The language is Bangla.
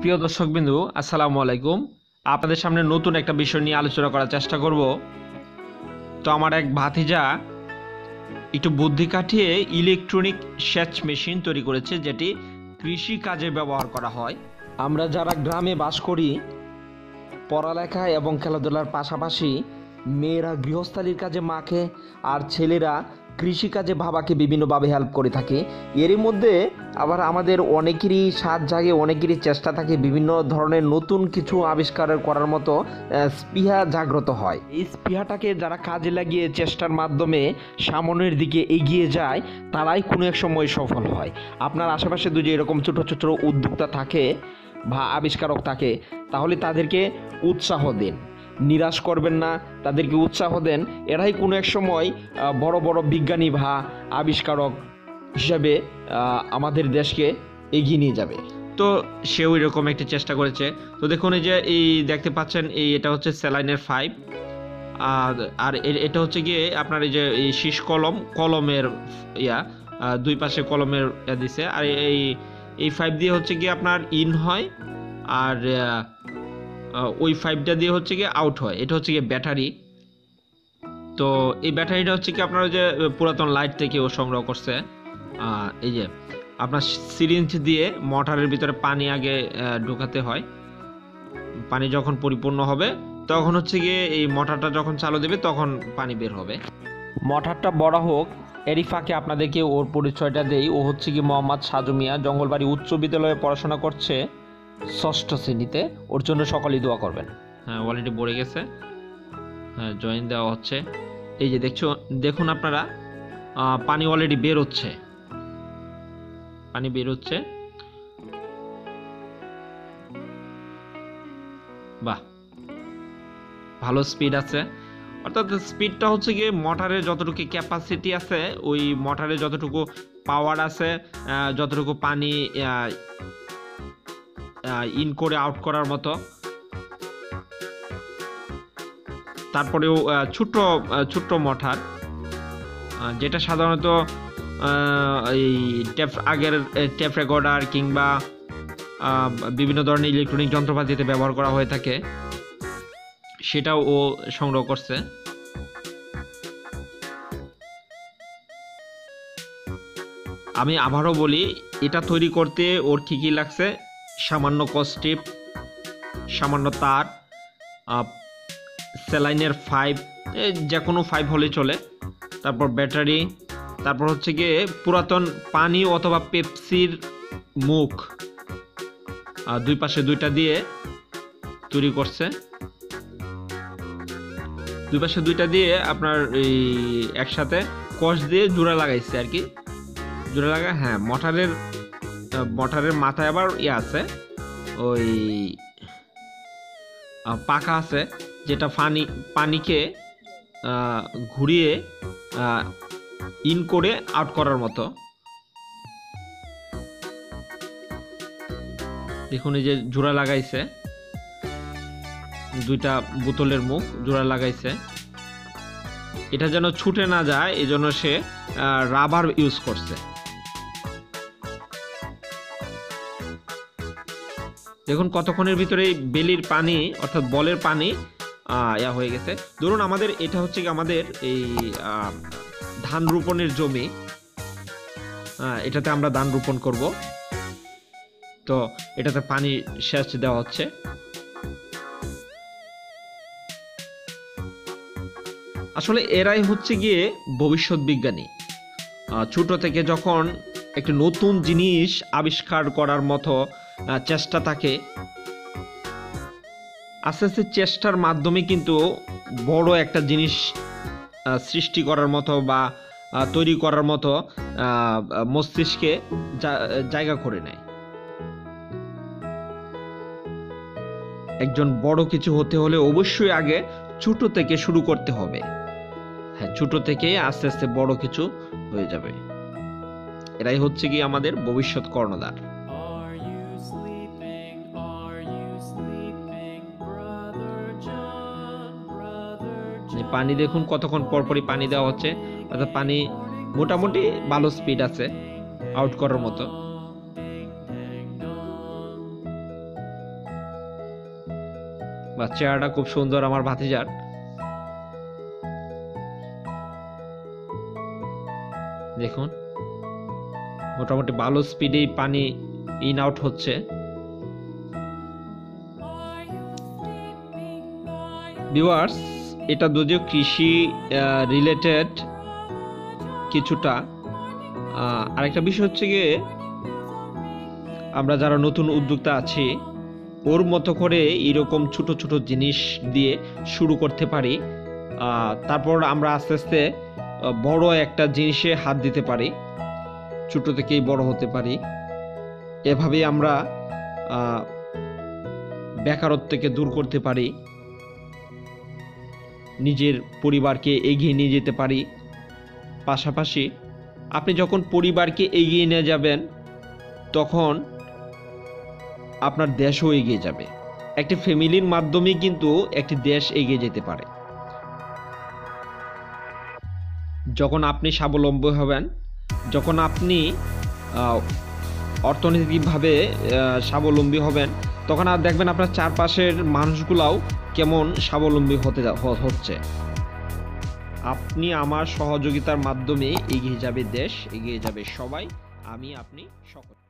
প্রিয় দর্শকবৃন্দু, আসসালামু আলাইকুম। আপনাদের সামনে নতুন একটা বিষয় নিয়ে আলোচনা করার চেষ্টা করব। তো আমার এক ভাতিজা একটু বুদ্ধি খাটিয়ে ইলেকট্রনিক সেচ মেশিন তৈরি করেছে, যেটি কৃষি কাজে ব্যবহার করা হয়। আমরা যারা গ্রামে বাস করি, পড়ালেখা এবং খেলাধুলার পাশাপাশি মেয়েরা গৃহস্থালির কাজে মাকে আর ছেলেরা কৃষিকাজে বাবাকে বিভিন্নভাবে হেল্প করে থাকে। এরই মধ্যে আবার আমাদের অনেকেরই স্বাদ জাগে, অনেকেরই চেষ্টা থাকে বিভিন্ন ধরনের নতুন কিছু আবিষ্কার করার মতো স্পৃহা জাগ্রত হয়। এই স্পৃহাটাকে যারা কাজে লাগিয়ে চেষ্টার মাধ্যমে সামনের দিকে এগিয়ে যায়, তারাই কোনো এক সময় সফল হয়। আপনার আশেপাশে যদি এরকম ছোট ছোট উদ্যোক্তা থাকে বা আবিষ্কারক থাকে, তাহলে তাদেরকে উৎসাহ দিন, নিরাশ করবেন না, তাদেরকে উৎসাহ দেন। এরাই কোনো এক সময় বড় বড় বিজ্ঞানী বা আবিষ্কারক হিসাবে আমাদের দেশকে এগিয়ে নিয়ে যাবে। তো সেও এরকম একটি চেষ্টা করেছে। তো দেখুন, এই যে এই দেখতে পাচ্ছেন, এটা হচ্ছে স্যালাইনের 5, আর এটা হচ্ছে গিয়ে আপনার এই যে এই শীষ কলমের দুই পাশে কলমের দিছে। আর এই 5 দিয়ে হচ্ছে গিয়ে আপনার ইন হয়, আর ওই 5টা দিয়ে হচ্ছে গিয়ে আউট হয়। এটা হচ্ছে গিয়ে ব্যাটারি। তো এই ব্যাটারিটা হচ্ছে কি আপনার যে পুরাতন লাইট থেকে ও সংগ্রহ করছে। এই যে আপনার সিরিঞ্জ দিয়ে মোটরের ভিতরে পানি আগে ঢোকাতে হয়। পানি যখন পরিপূর্ণ হবে তখন হচ্ছে গিয়ে এই মোটরটা যখন চালু দেবে তখন পানি বের হবে। মোটরটা বড় হোক, এরই ফাঁকে আপনাদেরকে ওর পরিচয়টা দেই। ও হচ্ছে কি মোহাম্মদ সাজু মিয়া, জঙ্গলবাড়ি উচ্চ বিদ্যালয়ে পড়াশোনা করছে 6ষ্ঠ শ্রেণীতে। ওর জন্য সকলেই দোয়া করবেন। হ্যাঁ, অলরেডি পড়ে গেছে। হ্যাঁ, জয়েন দেওয়া হচ্ছে। এই যে দেখুন আপনারা, পানি অলরেডি বের হচ্ছে, পানি বের হচ্ছে। বাহ, ভালো স্পিড আছে। অর্থাৎ স্পিডটা হচ্ছে গিয়ে মোটরের যতটুকু ক্যাপাসিটি আছে, ওই মোটরে যতটুকু পাওয়ার আছে, যতটুকু পানি ইন করে আউট করার মতো। তারপরেও ছোট্ট মোটর, যেটা সাধারণত এই আগের টেপ রেকর্ডার কিংবা বিভিন্ন ধরনের ইলেকট্রনিক যন্ত্রপাতিতে ব্যবহার করা হয়ে থাকে, সেটাও ও সংগ্রহ করছে। আমি আবারও বলি, এটা তৈরি করতে ওর কি লাগছে: সামান্য কস্টিপ, সামান্য তার, স্যালাইনের 5, যে কোনো 5 হলে চলে, তারপর ব্যাটারি, তারপর হচ্ছে গিয়ে পুরাতন পানি অথবা পেপসির মুখ, দুই পাশে দুইটা দিয়ে তৈরি করছে। দুই পাশে দুইটা দিয়ে আপনার এই একসাথে কষ দিয়ে জোড়া লাগাইছে আর কি, জোড়া লাগায়। হ্যাঁ, মোটরের মাথায় আবার আছে, ওই পাখা আছে, যেটা পানিকে ঘুরিয়ে ইন করে আউট করার মতো। দেখুন, এই যে জোড়া লাগাইছে, দুইটা বোতলের মুখ জোড়া লাগাইছে। এটা যেন ছুটে না যায়, এই জন্য সে রাবার ইউজ করছে। দেখুন কতক্ষণের ভিতরে বেলির পানি অর্থাৎ বলের পানি হয়ে গেছে। ধরুন আমাদের এটা হচ্ছে কি আমাদের এই ধান রোপণের জমি, এটাতে আমরা ধান রোপণ করব। তো এটাতে পানি সেচ দেওয়া হচ্ছে। আসলে এরাই হচ্ছে গিয়ে ভবিষ্যৎ বিজ্ঞানী। ছোট থেকে যখন একটি নতুন জিনিস আবিষ্কার করার মতো চেষ্টা থাকে, আস্তে আস্তে চেষ্টার মাধ্যমে কিন্তু বড় একটা জিনিস সৃষ্টি করার মতো বা তৈরি করার মতো মস্তিষ্কে জায়গা করে নেয়। একজন বড় কিছু হতে হলে অবশ্যই আগে ছোট থেকে শুরু করতে হবে। হ্যাঁ, ছোট থেকে আস্তে আস্তে বড় কিছু হয়ে যাবে। এরাই হচ্ছে কি আমাদের ভবিষ্যৎ কর্ণধার। পানি দেখুন কতক্ষণ পরপরই পানি দেওয়া হচ্ছে, অর্থাৎ পানি মোটামুটি ভালো স্পিড আছে আউট করার মতো। বা চেহারাটা খুব সুন্দর আমার ভাতিজার। দেখুন মোটামুটি ভালো স্পিডেই পানি ইন আউট হচ্ছে। ভিউয়ার্স, এটা যদিও কৃষি রিলেটেড কিছুটা, আরেকটা বিষয় হচ্ছে গিয়ে আমরা যারা নতুন উদ্যোক্তা আছি ওর মতো করে এরকম ছোট ছোট জিনিস দিয়ে শুরু করতে পারি, তারপর আমরা আস্তে আস্তে বড় একটা জিনিসে হাত দিতে পারি, ছোট থেকেই বড় হতে পারি। এভাবেই আমরা বেকারত্বকে দূর করতে পারি, নিজের পরিবারকে এগিয়ে নিয়ে যেতে পারি। পাশাপাশি আপনি যখন পরিবারকে এগিয়ে নিয়ে যাবেন তখন আপনার দেশও এগিয়ে যাবে। একটি ফ্যামিলির মাধ্যমেই কিন্তু একটি দেশ এগিয়ে যেতে পারে। যখন আপনি স্বাবলম্বী হবেন, যখন আপনি অর্থনৈতিকভাবে স্বাবলম্বী হবেন, তখন আর দেখবেন আপনার চারপাশের মানুষগুলাও কেমন স্বাবলম্বী হচ্ছে। আপনি আমার সহযোগিতার মাধ্যমে এগিয়ে যাবে দেশ, এগিয়ে যাবে সবাই, আমি আপনি সকলে।